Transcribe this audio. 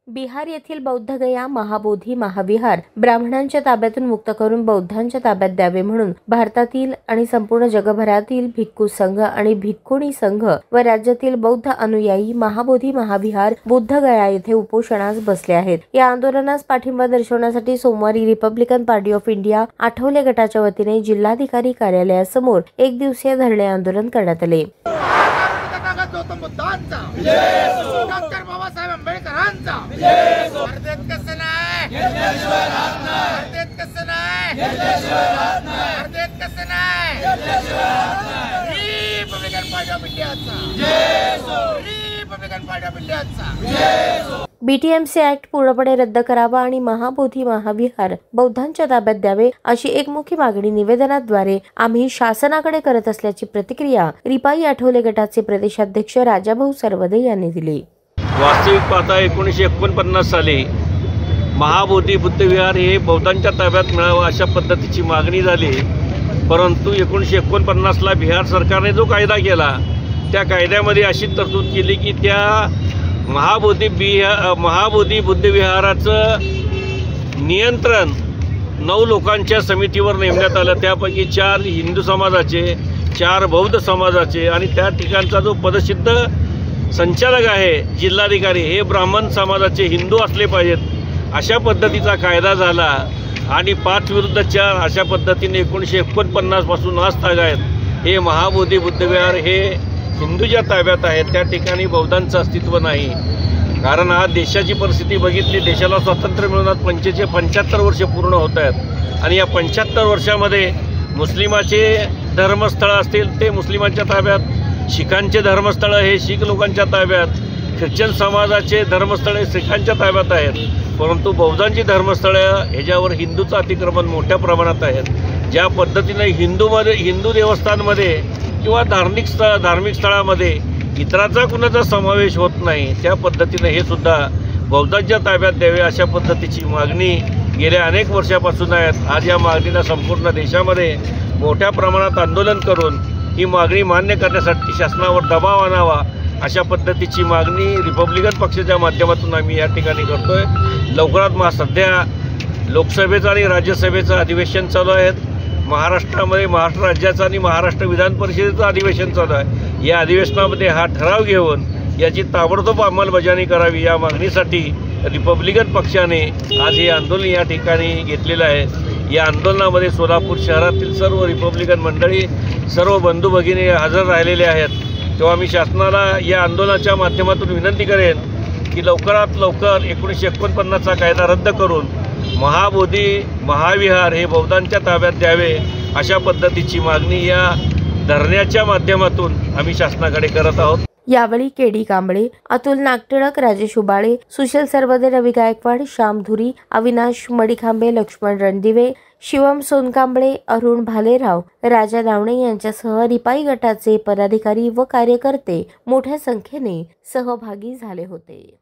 बिहार येथील बौद्धगया महाबोधी महाविहार ब्राह्मणांच्या ताब्यातून मुक्त करून बौद्धांच्या ताब्यात द्यावे म्हणून भारतातील आणि संपूर्ण जगभरातील भिक्खू संघ आणि भिक्खुणी संघ व राज्यातील बौद्ध अनुयायी महाबोधी महाविहार बुद्धगया येथे उपोषणास बसले आहेत। या आंदोलनास पाठिंबा दर्शवण्यासाठी सोमवारी Republican party of India Athawale गटाच्या वतीने जिल्हाधिकारी कार्यालयासमोर एक दिवसीय धरणे आंदोलन करण्यात आले। गौतम बुद्धांचा डॉक्टर बाबासाहेब आंबेडकरांचा भारतात कसं नाही भारतात कसं नाही भारतात कसं नाही रिपब्लिकन पार्टी ऑफ इंडियाचा रिपब्लिकन पार्टी ऑफ इंडियाचा बीटीएमसी ऍक्ट पूर्णपणे रद्द करावा आणि महाबोधी महाविहार बौद्धांच्या ताब्यात द्यावे अशी एक मुख्य मागणी निवेदनाद्वारे आम्ही शासनाकडे करत असल्याची प्रतिक्रिया रिपाई आठवले गटाचे प्रदेशाध्यक्ष राजाभाऊ सरवदे यांनी दिली। वास्तविक पाहता 1949 साली महाबोधी बुद्धविहार हे बौद्धांच्या ताब्यात मिळावं अशा पद्धतीची मागणी झाली, परंतु 1949 ला बिहार सरकारने जो कायदा केला त्या कायद्यामध्ये अशी तरतूद केली की त्या महाबोधी बुद्धविहाराचं नियंत्रण 9 लोकांच्या समितीवर नेमण्यात आलं। त्यापैकी 4 हिंदू समाजाचे, 4 बौद्ध समाजाचे आणि त्या ठिकाणचा जो पदसिद्ध संचालक आहे जिल्हाधिकारी हे ब्राह्मण समाजाचे हिंदू असले पाहिजेत अशा पद्धतीचा कायदा झाला आणि 5 विरुद्ध 4 अशा पद्धतीने 1949 पासून आज तागायत हे महाबोधी बुद्धविहार हे हिंदूच्या ताब्यात आहे। त्या ठिकाणी बौद्धांचं अस्तित्व नाही, कारण आज देशाची परिस्थिती बघितली, देशाला स्वातंत्र्य मिळून 75 वर्ष पूर्ण होत आहेत आणि या 75 वर्षामध्ये मुस्लिमाचे धर्मस्थळ असतील ते मुस्लिमांच्या ताब्यात, शिखांचे धर्मस्थळ हे शीख लोकांच्या ताब्यात, ख्रिश्चन समाजाचे धर्मस्थळ हे शीखांच्या ताब्यात आहेत, परंतु बौद्धांची धर्मस्थळं ह्याच्यावर हिंदूचं अतिक्रमण मोठ्या प्रमाणात आहेत। ज्या पद्धतीने हिंदू देवस्थानमध्ये किंवा धार्मिक स्थळामध्ये इतरांचा कुणाचा समावेश होत नाही, त्या पद्धतीने हे सुद्धा बौद्धांच्या ताब्यात द्यावे अशा पद्धतीची मागणी गेल्या अनेक वर्षापासून आहेत। आज या मागणीला संपूर्ण देशामध्ये मोठ्या प्रमाणात आंदोलन करून ही मागणी मान्य करण्यासाठी शासनावर दबाव आणावा अशा पद्धतीची मागणी रिपब्लिकन पक्षाच्या माध्यमातून आम्ही या ठिकाणी करतोय। लवकरात सध्या लोकसभेचं आणि राज्यसभेचं अधिवेशन चालू आहेत। महाराष्ट्रामध्ये महाराष्ट्र राज्याचं आणि महाराष्ट्र विधान परिषदेचं अधिवेशन चालू आहे। या अधिवेशनामध्ये हा ठराव घेऊन याची ताबडतोब अंमलबजावणी करावी या मागणीसाठी रिपब्लिकन पक्षाने आज हे आंदोलन या ठिकाणी घेतलेलं आहे। या आंदोलनामध्ये सोलापूर शहरातील सर्व रिपब्लिकन मंडळी, सर्व बंधू भगिनी हजर राहिलेले आहेत। तेव्हा मी शासनाला या आंदोलनाच्या माध्यमातून विनंती करेन की लवकरात लवकर 1949चा कायदा रद्द करून महाबोधी महाविहार हे बौद्धांच्या ताब्यात द्यावे अशा पद्धतीची मागणी या धरण्याच्या माध्यमातून आम्ही शासनाकडे करत आहोत। यावेळी केडी कांबळे, अतुल नागटिळक, राजेश उबाळे, सुशील सरवदे, रवी गायकवाड, श्याम धुरी, अविनाश मडिखांबे, लक्ष्मण रणदिवे, शिवम सोनकांबळे, अरुण भालेराव, राजा दावणे यांच्यासह रिपाई गटाचे पदाधिकारी व कार्यकर्ते मोठ्या संख्येने सहभागी झाले होते।